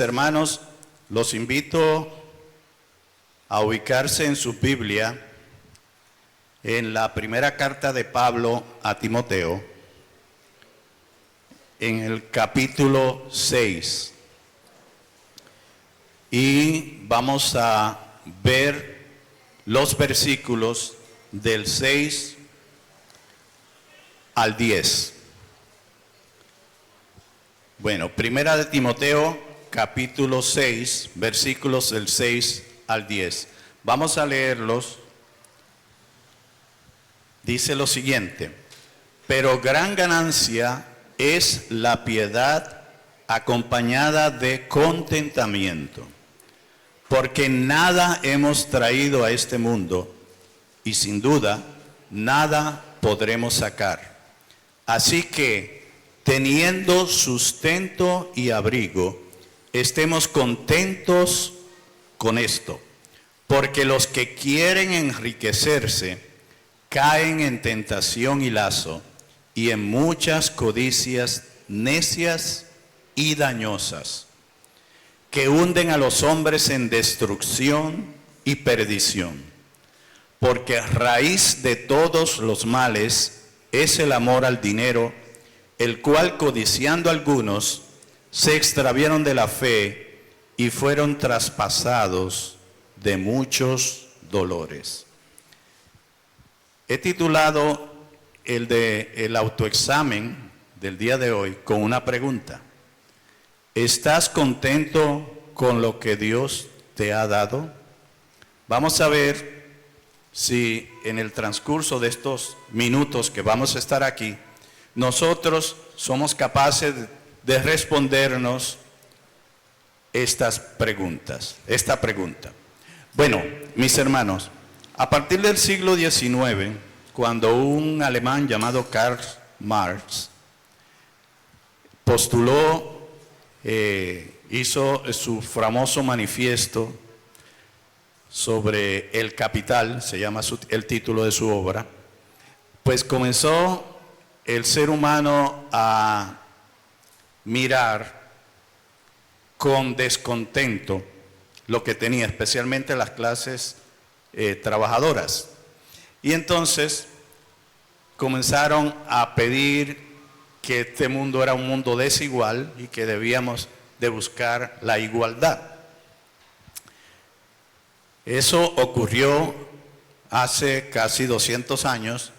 Hermanos, los invito a ubicarse en su Biblia en la primera carta de Pablo a Timoteo, en el capítulo 6. Y vamos a ver los versículos del 6 al 10. Bueno, primera de Timoteo, capítulo 6, versículos del 6 al 10. Vamos a leerlos. Dice lo siguiente: pero gran ganancia es la piedad acompañada de contentamiento, porque nada hemos traído a este mundo y sin duda nada podremos sacar. Así que, teniendo sustento y abrigo, estemos contentos con esto, porque los que quieren enriquecerse caen en tentación y lazo, y en muchas codicias necias y dañosas, que hunden a los hombres en destrucción y perdición. Porque raíz de todos los males es el amor al dinero, el cual, codiciando algunos, se extraviaron de la fe y fueron traspasados de muchos dolores. He titulado el autoexamen del día de hoy con una pregunta: ¿estás contento con lo que Dios te ha dado? Vamos a ver si en el transcurso de estos minutos que vamos a estar aquí, nosotros somos capaces de respondernos esta pregunta. Bueno, mis hermanos, a partir del siglo XIX, cuando un alemán llamado Karl Marx postuló, hizo su famoso manifiesto sobre el capital, se llama el título de su obra, pues comenzó el ser humano a mirar con descontento lo que tenía, especialmente las clases trabajadoras. Y entonces comenzaron a pedir que este mundo era un mundo desigual y que debíamos de buscar la igualdad. Eso ocurrió hace casi 200 años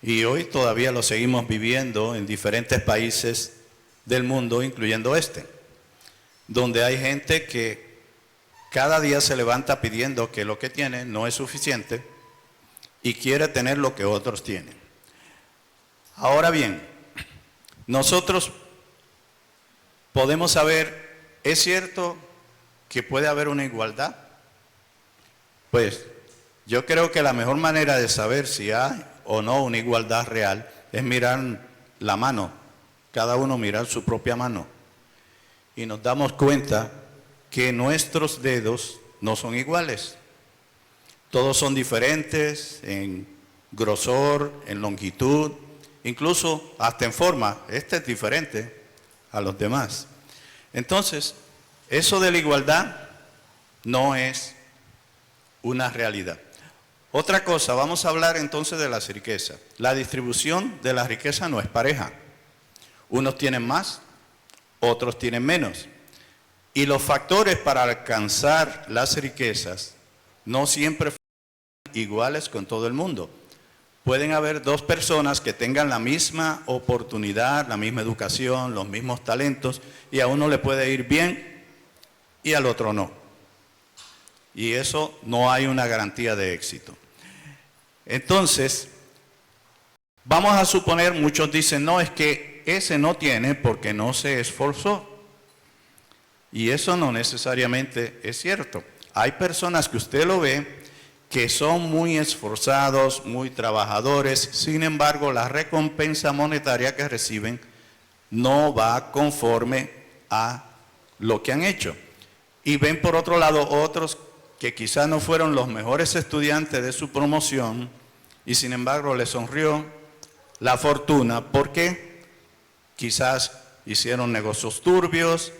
y hoy todavía lo seguimos viviendo en diferentes países del mundo, incluyendo este, donde hay gente que cada día se levanta pidiendo que lo que tiene no es suficiente y quiere tener lo que otros tienen. Ahora bien, nosotros podemos saber, ¿es cierto que puede haber una igualdad? Pues yo creo que la mejor manera de saber si hay o no una igualdad real es mirar la mano, cada uno mirar su propia mano, y nos damos cuenta que nuestros dedos no son iguales. Todos son diferentes en grosor, en longitud, incluso hasta en forma. Este es diferente a los demás. Entonces, eso de la igualdad no es una realidad. Otra cosa, vamos a hablar entonces de las riquezas. La distribución de la riqueza no es pareja. Unos tienen más, otros tienen menos. Y los factores para alcanzar las riquezas no siempre son iguales con todo el mundo. Pueden haber dos personas que tengan la misma oportunidad, la misma educación, los mismos talentos, y a uno le puede ir bien y al otro no. Y eso no hay una garantía de éxito. Entonces, vamos a suponer, muchos dicen, no, es que ese no tiene porque no se esforzó. Y eso no necesariamente es cierto. Hay personas que usted lo ve que son muy esforzados, muy trabajadores, sin embargo la recompensa monetaria que reciben no va conforme a lo que han hecho. Y ven por otro lado otros que quizás no fueron los mejores estudiantes de su promoción y sin embargo les sonrió la fortuna porque quizás hicieron negocios turbios,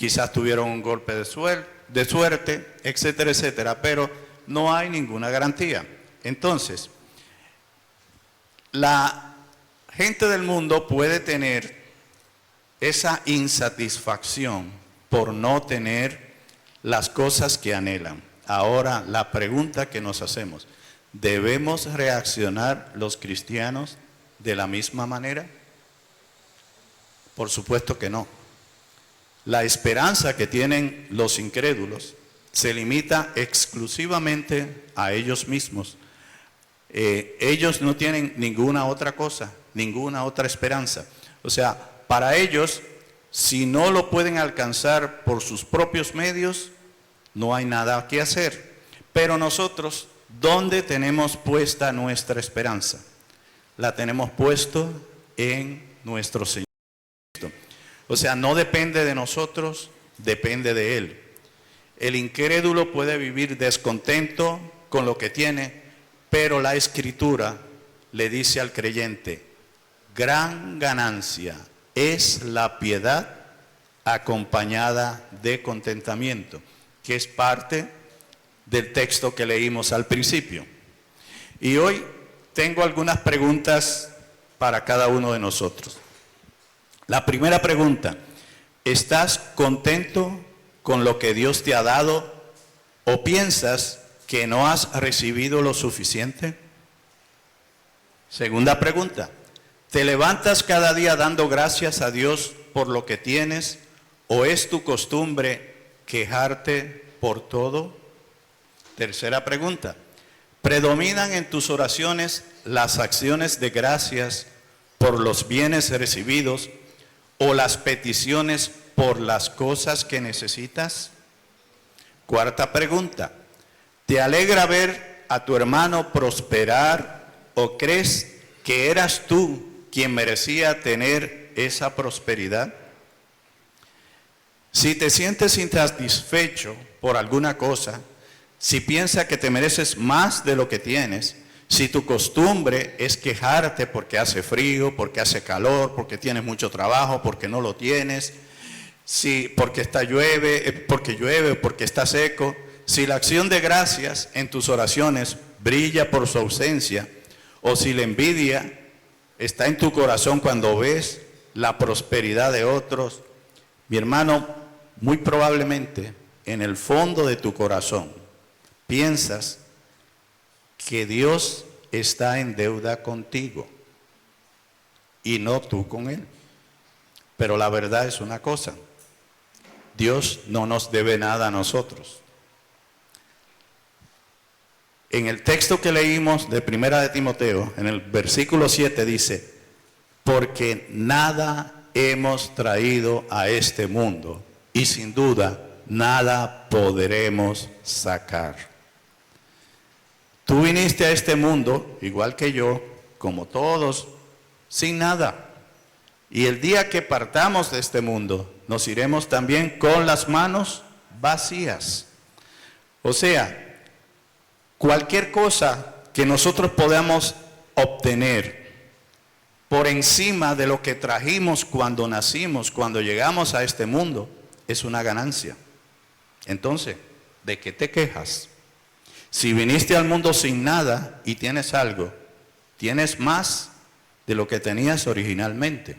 quizás tuvieron un golpe de suerte, etcétera, etcétera, pero no hay ninguna garantía. Entonces, la gente del mundo puede tener esa insatisfacción por no tener las cosas que anhelan. Ahora, la pregunta que nos hacemos, ¿debemos reaccionar los cristianos de la misma manera? Por supuesto que no. La esperanza que tienen los incrédulos se limita exclusivamente a ellos mismos. Ellos no tienen ninguna otra cosa, ninguna otra esperanza. O sea, para ellos, si no lo pueden alcanzar por sus propios medios, no hay nada que hacer. Pero nosotros, ¿dónde tenemos puesta nuestra esperanza? La tenemos puesto en nuestro Señor. O sea, no depende de nosotros, depende de Él. El incrédulo puede vivir descontento con lo que tiene, pero la Escritura le dice al creyente, gran ganancia es la piedad acompañada de contentamiento, que es parte del texto que leímos al principio. Y hoy tengo algunas preguntas para cada uno de nosotros. La primera pregunta, ¿estás contento con lo que Dios te ha dado o piensas que no has recibido lo suficiente? Segunda pregunta, ¿te levantas cada día dando gracias a Dios por lo que tienes o es tu costumbre quejarte por todo? Tercera pregunta, ¿predominan en tus oraciones las acciones de gracias por los bienes recibidos o las peticiones por las cosas que necesitas? Cuarta pregunta, ¿te alegra ver a tu hermano prosperar o crees que eras tú quien merecía tener esa prosperidad? Si te sientes insatisfecho por alguna cosa, si piensas que te mereces más de lo que tienes, si tu costumbre es quejarte porque hace frío, porque hace calor, porque tienes mucho trabajo, porque no lo tienes, porque llueve, porque está seco, si la acción de gracias en tus oraciones brilla por su ausencia, o si la envidia está en tu corazón cuando ves la prosperidad de otros, mi hermano, muy probablemente en el fondo de tu corazón piensas que Dios está en deuda contigo y no tú con Él. Pero la verdad es una cosa, Dios no nos debe nada a nosotros. En el texto que leímos de Primera de Timoteo, en el versículo 7 dice, porque nada hemos traído a este mundo y sin duda nada podremos sacar. Tú viniste a este mundo, igual que yo, como todos, sin nada. Y el día que partamos de este mundo, nos iremos también con las manos vacías. O sea, cualquier cosa que nosotros podamos obtener por encima de lo que trajimos cuando nacimos, cuando llegamos a este mundo, es una ganancia. Entonces, ¿de qué te quejas? Si viniste al mundo sin nada y tienes algo, tienes más de lo que tenías originalmente.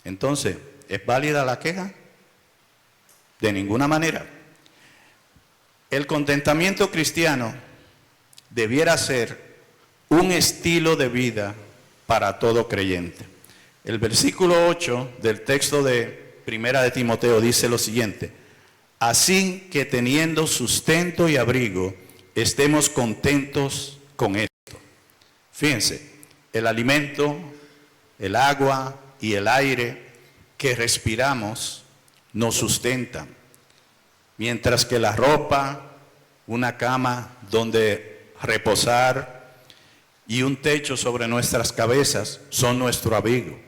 Entonces, ¿es válida la queja? De ninguna manera. El contentamiento cristiano debiera ser un estilo de vida para todo creyente. El versículo 8 del texto de Primera de Timoteo dice lo siguiente, así que teniendo sustento y abrigo, estemos contentos con esto. Fíjense, el alimento, el agua y el aire que respiramos nos sustentan, mientras que la ropa, una cama donde reposar y un techo sobre nuestras cabezas son nuestro abrigo.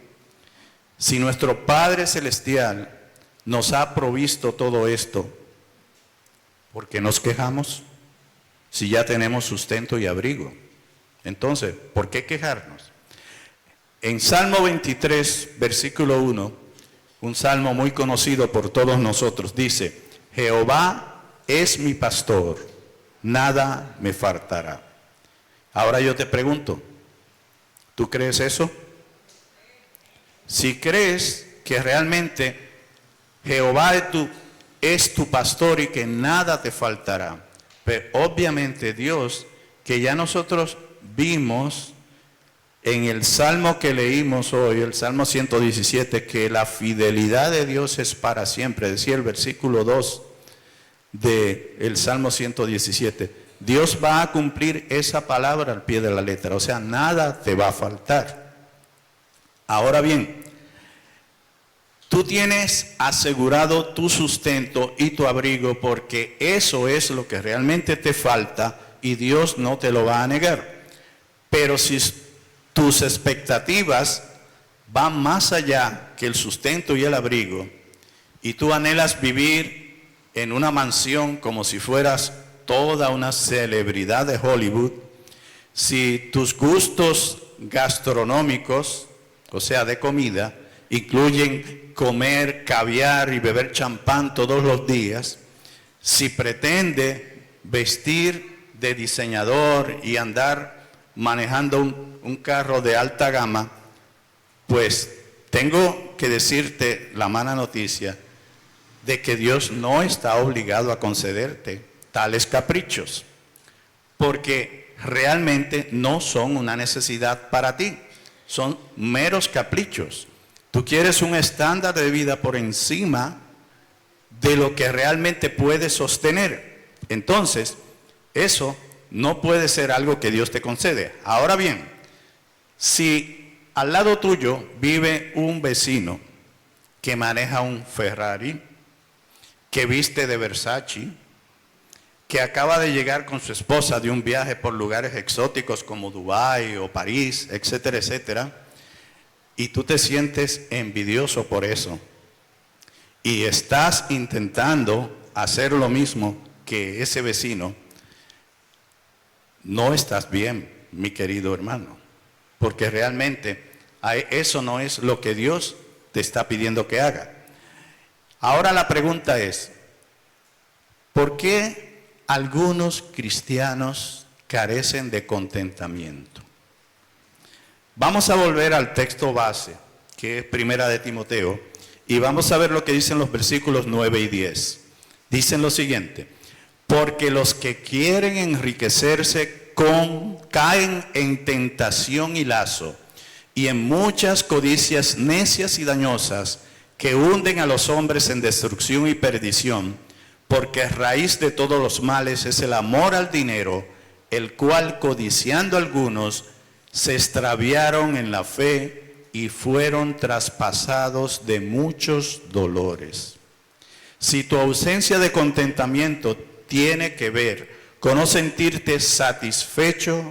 Si nuestro Padre Celestial nos ha provisto todo esto, ¿por qué nos quejamos? Si ya tenemos sustento y abrigo. Entonces, ¿por qué quejarnos? En Salmo 23, versículo 1, un salmo muy conocido por todos nosotros. Dice, Jehová es mi pastor, nada me faltará. Ahora yo te pregunto, ¿tú crees eso? Si crees que realmente Jehová es tu pastor y que nada te faltará, pero obviamente Dios, que ya nosotros vimos en el Salmo que leímos hoy, el Salmo 117, que la fidelidad de Dios es para siempre, decía el versículo 2 del Salmo 117, Dios va a cumplir esa palabra al pie de la letra, o sea, nada te va a faltar. Ahora bien, tú tienes asegurado tu sustento y tu abrigo porque eso es lo que realmente te falta y Dios no te lo va a negar. Pero si tus expectativas van más allá que el sustento y el abrigo y tú anhelas vivir en una mansión como si fueras toda una celebridad de Hollywood, si tus gustos gastronómicos, o sea, de comida, incluyen comer caviar y beber champán todos los días, si pretende vestir de diseñador y andar manejando un carro de alta gama, pues tengo que decirte la mala noticia de que Dios no está obligado a concederte tales caprichos, porque realmente no son una necesidad para ti, son meros caprichos. Tú quieres un estándar de vida por encima de lo que realmente puedes sostener. Entonces, eso no puede ser algo que Dios te concede. Ahora bien, si al lado tuyo vive un vecino que maneja un Ferrari, que viste de Versace, que acaba de llegar con su esposa de un viaje por lugares exóticos como Dubái o París, etcétera, etcétera, y tú te sientes envidioso por eso, y estás intentando hacer lo mismo que ese vecino, no estás bien, mi querido hermano, porque realmente eso no es lo que Dios te está pidiendo que haga. Ahora la pregunta es, ¿por qué algunos cristianos carecen de contentamiento? Vamos a volver al texto base, que es Primera de Timoteo, y vamos a ver lo que dicen los versículos 9 y 10. Dicen lo siguiente, porque los que quieren enriquecerse caen en tentación y lazo, y en muchas codicias necias y dañosas que hunden a los hombres en destrucción y perdición, porque raíz de todos los males es el amor al dinero, el cual codiciando algunos se extraviaron en la fe y fueron traspasados de muchos dolores. Si tu ausencia de contentamiento tiene que ver con no sentirte satisfecho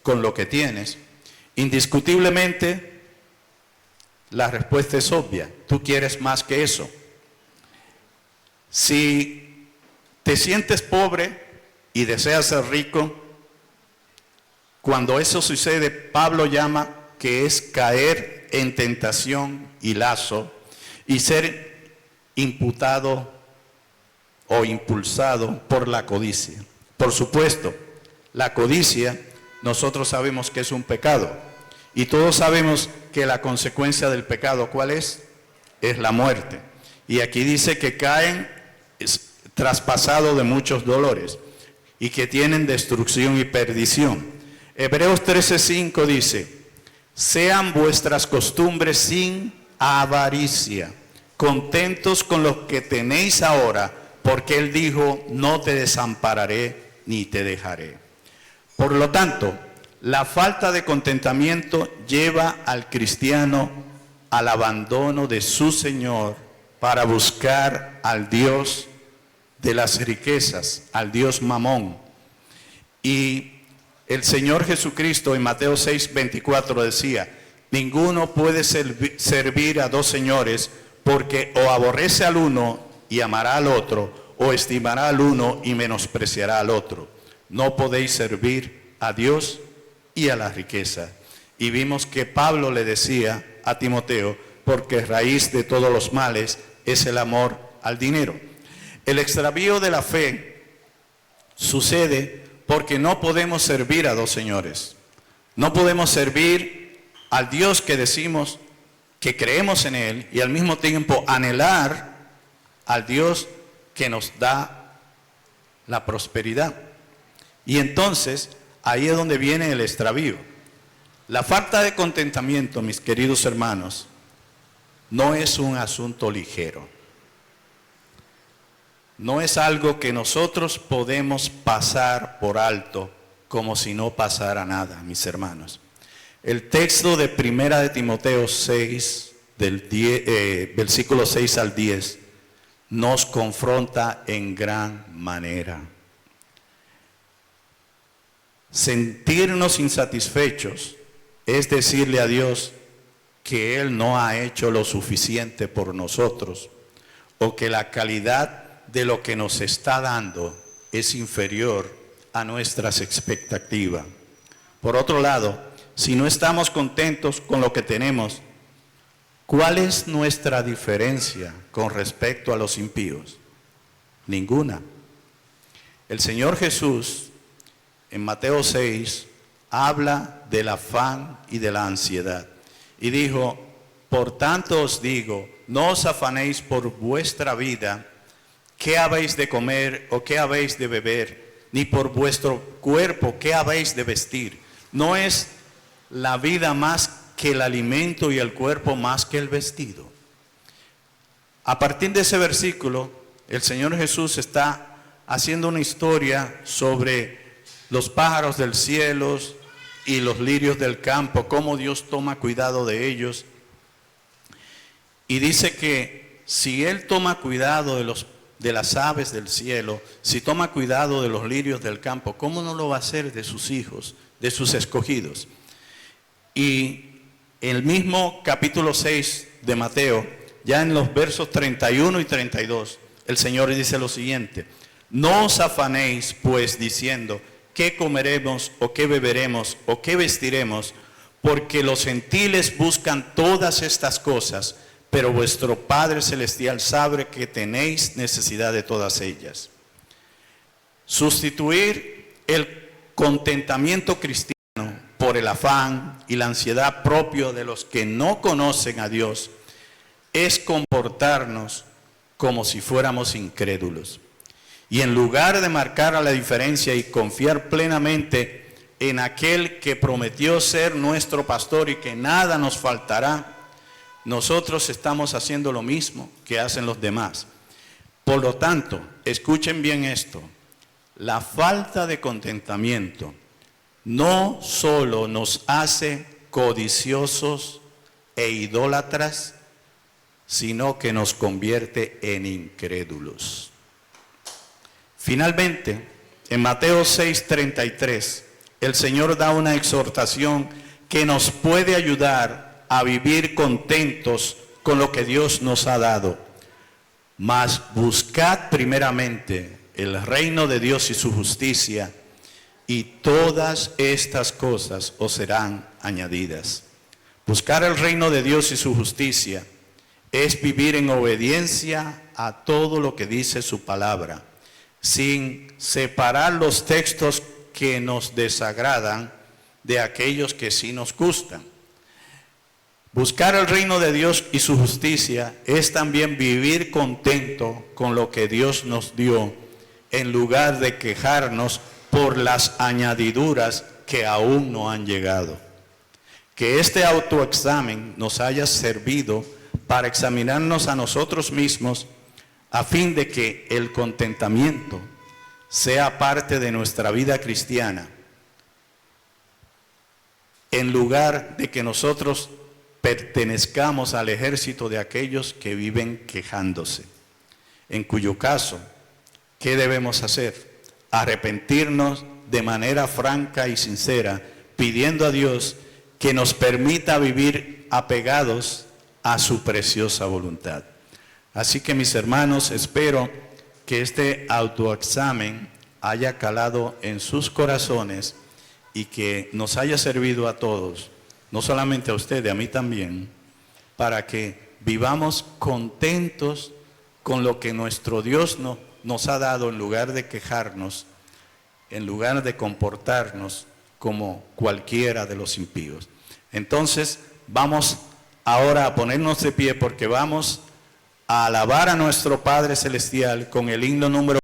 con lo que tienes, indiscutiblemente la respuesta es obvia, tú quieres más que eso. Si te sientes pobre y deseas ser rico, cuando eso sucede, Pablo llama que es caer en tentación y lazo y ser imputado o impulsado por la codicia. Por supuesto, la codicia nosotros sabemos que es un pecado y todos sabemos que la consecuencia del pecado, ¿cuál es? Es la muerte. Y aquí dice que caen traspasados de muchos dolores y que tienen destrucción y perdición. Hebreos 13:5 dice, sean vuestras costumbres sin avaricia, contentos con lo que tenéis ahora, porque Él dijo, no te desampararé ni te dejaré. Por lo tanto, la falta de contentamiento lleva al cristiano al abandono de su Señor para buscar al Dios de las riquezas, al Dios Mamón. Y el Señor Jesucristo en Mateo 6:24 decía, ninguno puede servir a dos señores, porque o aborrece al uno y amará al otro, o estimará al uno y menospreciará al otro. No podéis servir a Dios y a la riqueza. Y vimos que Pablo le decía a Timoteo, porque raíz de todos los males es el amor al dinero. El extravío de la fe sucede porque no podemos servir a dos señores. No podemos servir al Dios que decimos que creemos en Él y al mismo tiempo anhelar al Dios que nos da la prosperidad. Y entonces, ahí es donde viene el extravío. La falta de contentamiento, mis queridos hermanos, no es un asunto ligero. No es algo que nosotros podemos pasar por alto como si no pasara nada, mis hermanos. El texto de 1 de Timoteo 6, versículo 6 al 10, nos confronta en gran manera. Sentirnos insatisfechos es decirle a Dios que Él no ha hecho lo suficiente por nosotros, o que la calidad de lo que nos está dando es inferior a nuestras expectativas. Por otro lado, si no estamos contentos con lo que tenemos, ¿cuál es nuestra diferencia con respecto a los impíos? Ninguna. El Señor Jesús, en Mateo 6, habla del afán y de la ansiedad. Y dijo, por tanto os digo, no os afanéis por vuestra vida, qué habéis de comer o qué habéis de beber, ni por vuestro cuerpo, qué habéis de vestir. ¿No es la vida más que el alimento y el cuerpo más que el vestido? A partir de ese versículo, el Señor Jesús está haciendo una historia sobre los pájaros del cielo y los lirios del campo, cómo Dios toma cuidado de ellos. Y dice que si Él toma cuidado de las aves del cielo, si toma cuidado de los lirios del campo, ¿cómo no lo va a hacer de sus hijos, de sus escogidos? Y el mismo capítulo 6 de Mateo, ya en los versos 31 y 32, el Señor dice lo siguiente: no os afanéis pues diciendo, ¿qué comeremos o qué beberemos o qué vestiremos? Porque los gentiles buscan todas estas cosas, pero vuestro Padre Celestial sabe que tenéis necesidad de todas ellas. Sustituir el contentamiento cristiano por el afán y la ansiedad propio de los que no conocen a Dios es comportarnos como si fuéramos incrédulos. Y en lugar de marcar la diferencia y confiar plenamente en aquel que prometió ser nuestro pastor y que nada nos faltará, nosotros estamos haciendo lo mismo que hacen los demás. Por lo tanto, escuchen bien esto: la falta de contentamiento no solo nos hace codiciosos e idólatras, sino que nos convierte en incrédulos. Finalmente, en Mateo 6:33, el Señor da una exhortación que nos puede ayudar a vivir contentos con lo que Dios nos ha dado. Mas buscad primeramente el reino de Dios y su justicia, y todas estas cosas os serán añadidas. Buscar el reino de Dios y su justicia es vivir en obediencia a todo lo que dice su palabra, sin separar los textos que nos desagradan de aquellos que sí nos gustan. Buscar el reino de Dios y su justicia es también vivir contento con lo que Dios nos dio, en lugar de quejarnos por las añadiduras que aún no han llegado. Que este autoexamen nos haya servido para examinarnos a nosotros mismos, a fin de que el contentamiento sea parte de nuestra vida cristiana, en lugar de que nosotros pertenezcamos al ejército de aquellos que viven quejándose. En cuyo caso, ¿qué debemos hacer? Arrepentirnos de manera franca y sincera, pidiendo a Dios que nos permita vivir apegados a su preciosa voluntad. Así que, mis hermanos, espero que este autoexamen haya calado en sus corazones y que nos haya servido a todos, no solamente a ustedes, a mí también, para que vivamos contentos con lo que nuestro Dios nos ha dado, en lugar de quejarnos, en lugar de comportarnos como cualquiera de los impíos. Entonces, vamos ahora a ponernos de pie porque vamos a alabar a nuestro Padre Celestial con el himno número